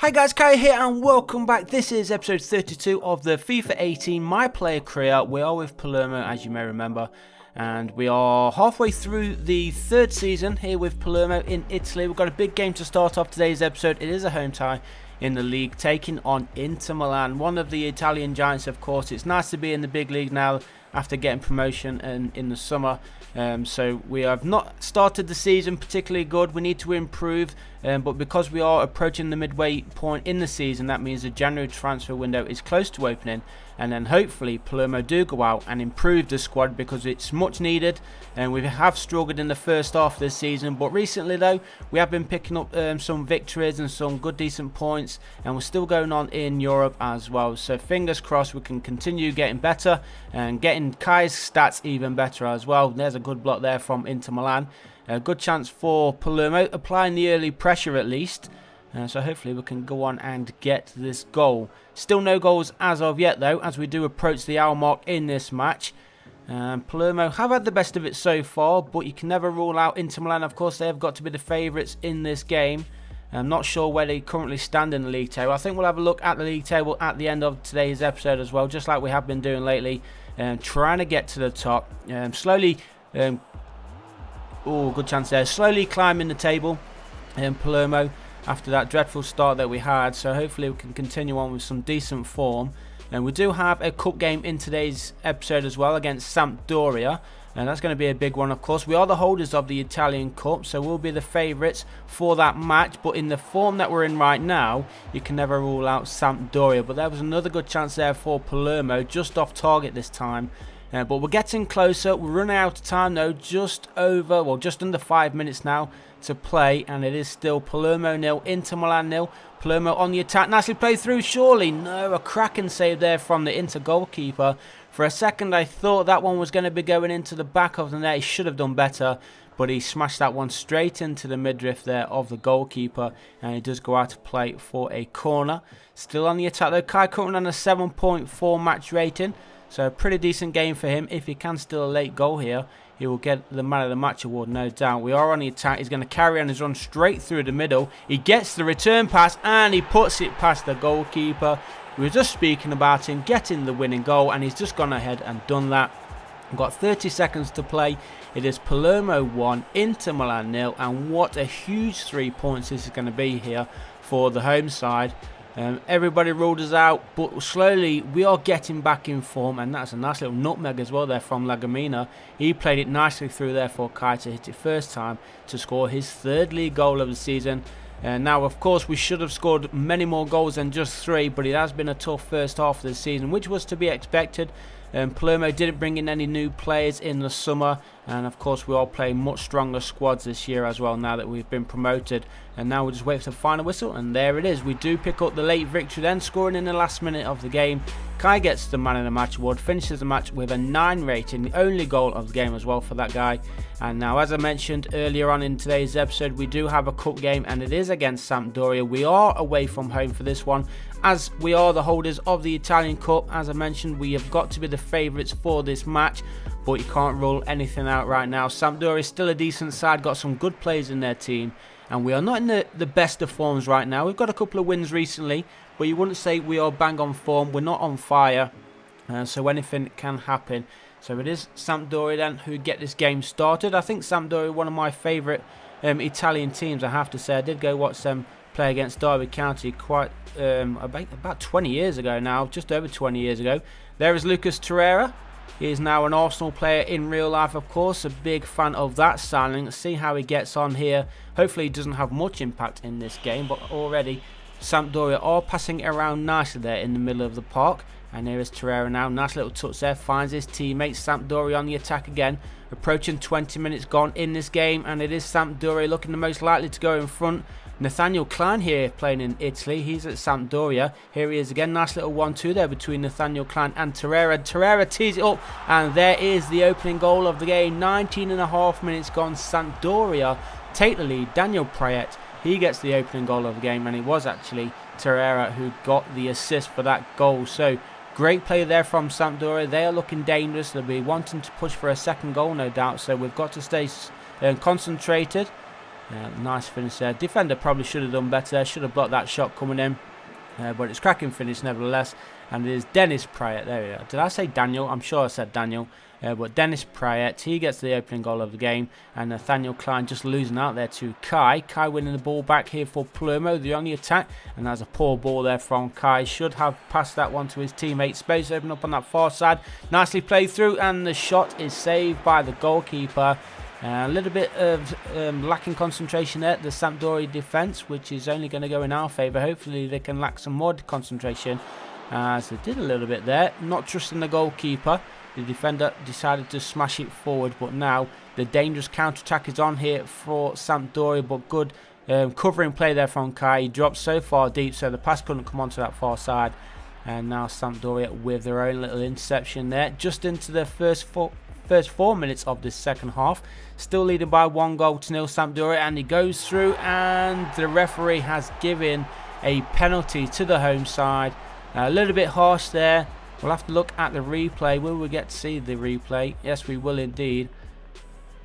Hi guys, Kai here and welcome back. This is episode 32 of the FIFA 18 My Player career. We are with Palermo, as you may remember, and we are halfway through the third season here with Palermo in Italy. We've got a big game to start off today's episode. It is a home tie in the league, taking on Inter Milan, one of the Italian giants, of course. It's nice to be in the big league now after getting promotion in the summer. So we have not started the season particularly good. We need to improve, but because we are approaching the midway point in the season, that means the January transfer window is close to opening, and then hopefully Palermo do go out and improve the squad because it's much needed. And we have struggled in the first half of this season, but recently though we have been picking up some victories and some good decent points, and we're still going on in Europe as well. So fingers crossed we can continue getting better and getting Kai's stats even better as well. There's a good block there from Inter Milan. A good chance for Palermo, applying the early pressure at least. So hopefully we can go on and get this goal. Still no goals as of yet though, as we do approach the hour mark in this match. Palermo have had the best of it so far, but you can never rule out Inter Milan. Of course, they have got to be the favourites in this game. I'm not sure where they currently stand in the league table. I think we'll have a look at the league table at the end of today's episode as well, just like we have been doing lately. Trying to get to the top. Slowly... oh, good chance there. Slowly climbing the table. Palermo, after that dreadful start that we had. So hopefully we can continue on with some decent form. And we do have a cup game in today's episode as well against Sampdoria. And that's going to be a big one, of course. We are the holders of the Italian Cup, so we'll be the favourites for that match. But in the form that we're in right now, you can never rule out Sampdoria. But there was another good chance there for Palermo, just off target this time. But we're getting closer. We're running out of time though, just under 5 minutes now to play, and it is still Palermo 0, Inter Milan 0. Palermo on the attack, nicely played through, surely. No, a cracking save there from the Inter goalkeeper. For a second I thought that one was going to be going into the back of the net. He should have done better, but he smashed that one straight into the midriff there of the goalkeeper, and he does go out to play for a corner. Still on the attack though, kaiqom on a 7.4 match rating. So a pretty decent game for him. If he can steal a late goal here, he will get the man of the match award, no doubt. We are on the attack. He's going to carry on his run straight through the middle. He gets the return pass and he puts it past the goalkeeper. We were just speaking about him getting the winning goal, and he's just gone ahead and done that. We've got 30 seconds to play. It is Palermo 1, Inter Milan 0, and what a huge 3 points this is going to be here for the home side. Everybody ruled us out, but slowly we are getting back in form, and that's a nice little nutmeg as well there from Lagamina. He played it nicely through there for Kai to hit it first time to score his third league goal of the season. Now of course we should have scored many more goals than just 3, but it has been a tough first half of the season, which was to be expected. Palermo didn't bring in any new players in the summer, and of course we are playing much stronger squads this year as well now that we've been promoted. And now we'll just wait for the final whistle, and there it is. We do pick up the late victory then, scoring in the last minute of the game. Kai gets the man of the match award, finishes the match with a 9 rating, the only goal of the game as well for that guy. And now, as I mentioned earlier on in today's episode, we do have a cup game, and it is against Sampdoria. We are away from home for this one, as we are the holders of the Italian Cup. As I mentioned, we have got to be the favourites for this match, but you can't rule anything out right now. Sampdoria is still a decent side, got some good players in their team, and we are not in the best of forms right now. We've got a couple of wins recently, but you wouldn't say we are bang on form. We're not on fire, so anything can happen. So it is Sampdoria then who get this game started. I think Sampdoria are one of my favourite Italian teams, I have to say. I did go watch them play against Derby County quite about 20 years ago now, just over 20 years ago. There is Lucas Torreira. He is now an Arsenal player in real life, of course. A big fan of that signing. Let's see how he gets on here. Hopefully he doesn't have much impact in this game, but already Sampdoria are passing it around nicely there in the middle of the park. And here is Torreira now. Nice little touch there. Finds his teammates. Sampdoria on the attack again. Approaching 20 minutes gone in this game, and it is Sampdoria looking the most likely to go in front. Nathaniel Klein here playing in Italy. He's at Sampdoria. Here he is again. Nice little 1-2 there between Nathaniel Klein and Torreira. Torreira tees it up, and there is the opening goal of the game. 19.5 minutes gone. Sampdoria take the lead. Daniel Prayet, he gets the opening goal of the game, and it was actually Torreira who got the assist for that goal. So great play there from Sampdoria. They are looking dangerous. They'll be wanting to push for a second goal, no doubt. So we've got to stay concentrated. Nice finish there. Defender probably should have done better. Should have blocked that shot coming in. But it's cracking finish nevertheless. And it is Dennis Prayet. There we are. Did I say Daniel? I'm sure I said Daniel. But Dennis Prayet, he gets the opening goal of the game. And Nathaniel Klein just losing out there to Kai. Kai winning the ball back here for Palermo, the only attack. And that's a poor ball there from Kai. Should have passed that one to his teammate. Space open up on that far side. Nicely played through. And the shot is saved by the goalkeeper. A little bit of lacking concentration there, the Sampdoria defence, which is only going to go in our favour. Hopefully they can lack some more concentration, as they did a little bit there. Not trusting the goalkeeper. The defender decided to smash it forward, but now the dangerous counter-attack is on here for Sampdoria, but good covering play there from Kai. He dropped so far deep, so the pass couldn't come onto that far side. And now Sampdoria with their own little interception there, just into the first 4 minutes of this second half. Still leading by 1-0 Sampdoria, and he goes through, and the referee has given a penalty to the home side. A little bit harsh there. We'll have to look at the replay. Will we get to see the replay? Yes, we will indeed.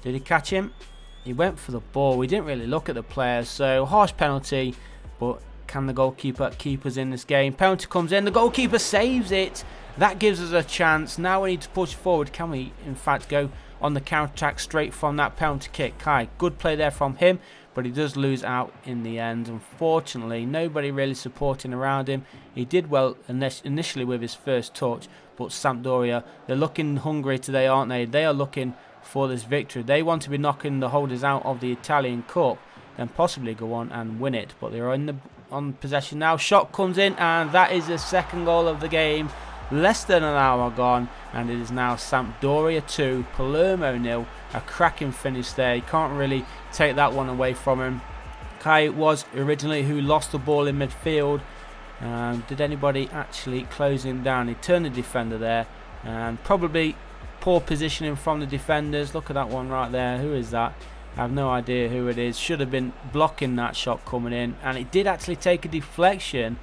Did he catch him? He went for the ball. We didn't really look at the players, so harsh penalty. But can the goalkeeper keep us in this game? Penalty comes in. The goalkeeper saves it. That gives us a chance. Now we need to push forward. Can we, in fact, go on the counter-attack straight from that penalty kick? Kai, good play there from him, but he does lose out in the end. Unfortunately, nobody really supporting around him. He did well initially with his first touch, but Sampdoria, they're looking hungry today, aren't they? They are looking for this victory. They want to be knocking the holders out of the Italian Cup, then possibly go on and win it. But they're on possession now. Shot comes in, and that is the second goal of the game. Less than an hour gone, and it is now Sampdoria 2, Palermo 0. A cracking finish there. You can't really take that one away from him. Kai was originally who lost the ball in midfield. Did anybody actually close him down? He turned the defender there, and probably poor positioning from the defenders. Look at that one right there. Who is that? I have no idea who it is. Should have been blocking that shot coming in, and it did actually take a deflection.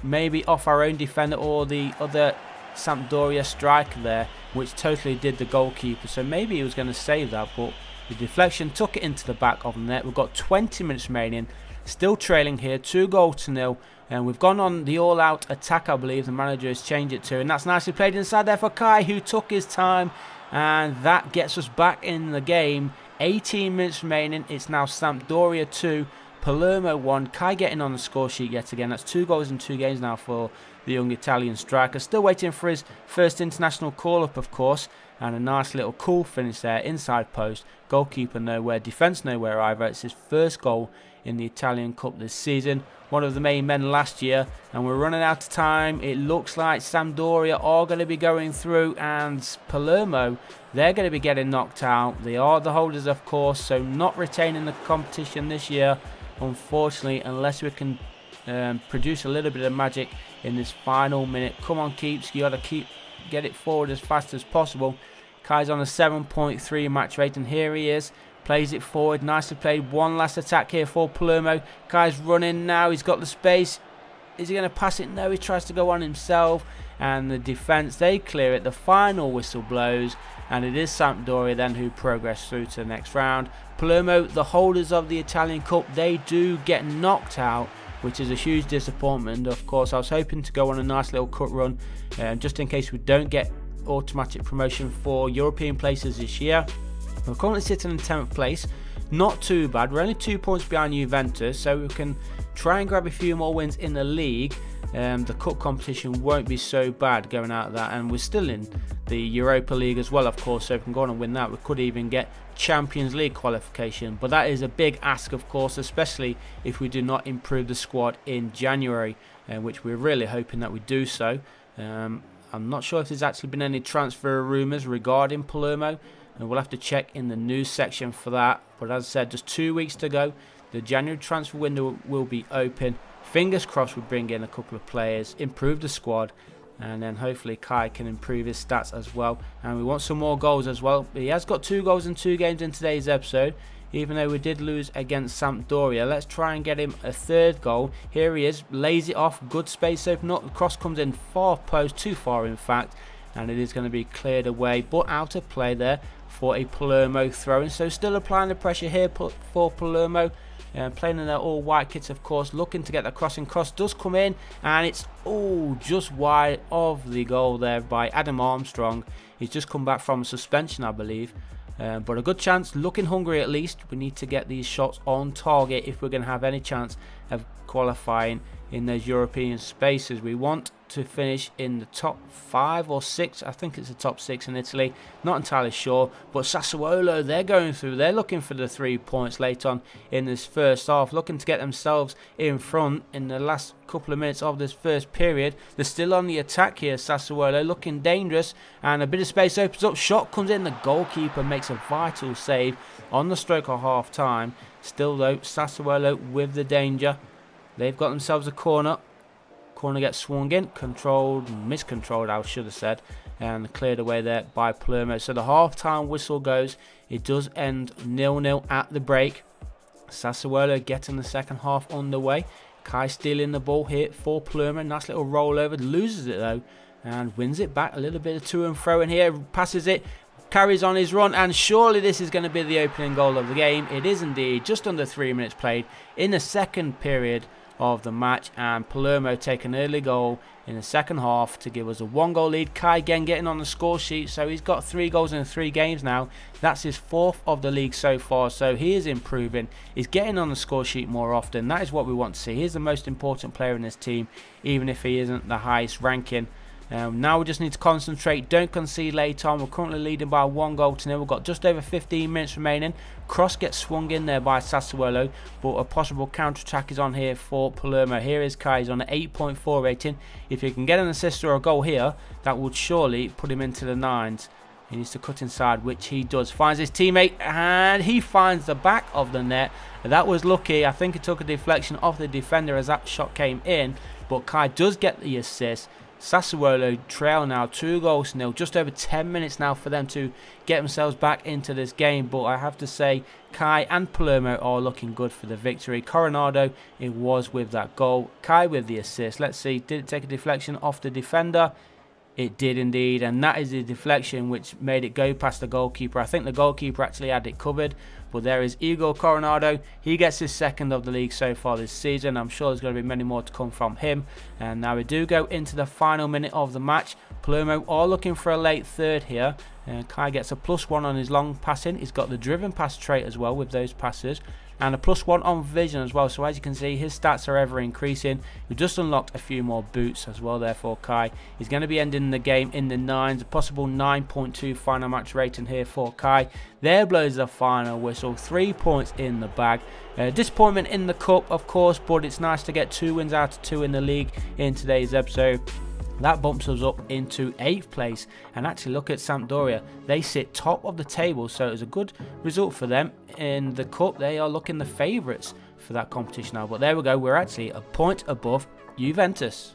Maybe off our own defender or the other Sampdoria striker there, which totally did the goalkeeper. So maybe he was going to save that, but the deflection took it into the back of the net. We've got 20 minutes remaining, still trailing here, 2-0, and we've gone on the all-out attack, I believe the manager has changed it to, and that's nicely played inside there for Kai, who took his time, and that gets us back in the game. 18 minutes remaining. It's now Sampdoria 2, Palermo 1. Kai getting on the score sheet yet again. That's 2 goals in 2 games now for the young Italian striker. Still waiting for his first international call-up, of course. And a nice little cool finish there. Inside post. Goalkeeper nowhere. Defence nowhere either. It's his first goal in the Italian Cup this season. One of the main men last year. And we're running out of time. It looks like Sampdoria are going to be going through. And Palermo, they're going to be getting knocked out. They are the holders, of course. So not retaining the competition this year, unfortunately, unless we can produce a little bit of magic in this final minute. Come on, Keeps, you got to get it forward as fast as possible. Kai's on a 7.3 match rate, and here he is. Plays it forward, nicely played. One last attack here for Palermo. Kai's running now, he's got the space. Is he going to pass it? No, he tries to go on himself. And the defence, they clear it. The final whistle blows, and it is Sampdoria then who progress through to the next round. Palermo, the holders of the Italian Cup, they do get knocked out, which is a huge disappointment. Of course, I was hoping to go on a nice little cut run, just in case we don't get automatic promotion for European places this year. We're currently sitting in 10th place. Not too bad. We're only 2 points behind Juventus, so we can try and grab a few more wins in the league. The cup competition won't be so bad going out of that, and we're still in the Europa League as well, of course, so if we can go on and win that, we could even get Champions League qualification. But that is a big ask, of course, especially if we do not improve the squad in January, which we're really hoping that we do so. I'm not sure if there's actually been any transfer rumours regarding Palermo, and we'll have to check in the news section for that. But as I said, just 2 weeks to go. The January transfer window will be open. Fingers crossed we bring in a couple of players, improve the squad, and then hopefully Kai can improve his stats as well. And we want some more goals as well. He has got 2 goals in 2 games in today's episode, even though we did lose against Sampdoria. Let's try and get him a 3rd goal. Here he is, lays it off, good space open up. The cross comes in far post, too far in fact, and it is going to be cleared away, but out of play there for a Palermo throw-in. So still applying the pressure here for Palermo. Playing in their all white kits, of course, looking to get the crossing. Cross does come in, and it's just wide of the goal there by Adam Armstrong. He's just come back from suspension, I believe. But a good chance, looking hungry at least. We need to get these shots on target if we're going to have any chance of qualifying in those European spaces. We want to finish in the top 5 or 6. I think it's the top 6 in Italy, not entirely sure. But Sassuolo, they're going through, they're looking for the 3 points late on in this first half, looking to get themselves in front in the last couple of minutes of this first period. They're still on the attack here, Sassuolo, looking dangerous, and a bit of space opens up, shot comes in, the goalkeeper makes a vital save on the stroke of half time. Still though, Sassuolo with the danger. They've got themselves a corner. Corner gets swung in, controlled, miscontrolled I should have said, and cleared away there by Palermo. So the half-time whistle goes. It does end 0-0 at the break. Sassuolo getting the second half underway. Kai stealing the ball here for Palermo. Nice little rollover, loses it though, and wins it back. A little bit of to and fro in here, passes it, carries on his run, and surely this is going to be the opening goal of the game. It is indeed, just under 3 minutes played in the second period of the match, and Palermo take an early goal in the second half to give us a 1-goal lead. Kai again getting on the score sheet, so he's got 3 goals in 3 games now. That's his 4th of the league so far, so he is improving. He's getting on the score sheet more often. That is what we want to see. He's the most important player in this team, even if he isn't the highest ranking. Now we just need to concentrate, don't concede late on. We're currently leading by 1-0. We've got just over 15 minutes remaining. Cross gets swung in there by Sassuolo, but a possible counter-attack is on here for Palermo. Here is Kai, he's on an 8.4 rating. If he can get an assist or a goal here, that would surely put him into the 9s. He needs to cut inside, which he does. Finds his teammate, and he finds the back of the net. That was lucky. I think it took a deflection off the defender as that shot came in, but Kai does get the assist. Sassuolo trail now 2-0, just over 10 minutes now for them to get themselves back into this game, but I have to say Kai and Palermo are looking good for the victory. Coronado, it was with that goal, Kai with the assist. Let's see, did it take a deflection off the defender? It did indeed, and that is the deflection which made it go past the goalkeeper. I think the goalkeeper actually had it covered, but there is Igor Coronado. He gets his 2nd of the league so far this season. I'm sure there's going to be many more to come from him. And now we do go into the final minute of the match. Palermo are looking for a late 3rd here. Kai gets a +1 on his long passing. He's got the driven pass trait as well with those passes, and a +1 on vision as well. So as you can see, his stats are ever increasing. We've just unlocked a few more boots as well there for Kai. He's going to be ending the game in the 9s, a possible 9.2 final match rating here for Kai. There blows the final whistle, 3 points in the bag. Disappointment in the cup, of course, but it's nice to get 2 wins out of 2 in the league in today's episode. That bumps us up into 8th place, and actually look at Sampdoria, they sit top of the table, so it was a good result for them in the cup. They are looking the favourites for that competition now, but there we go, we're actually a point above Juventus.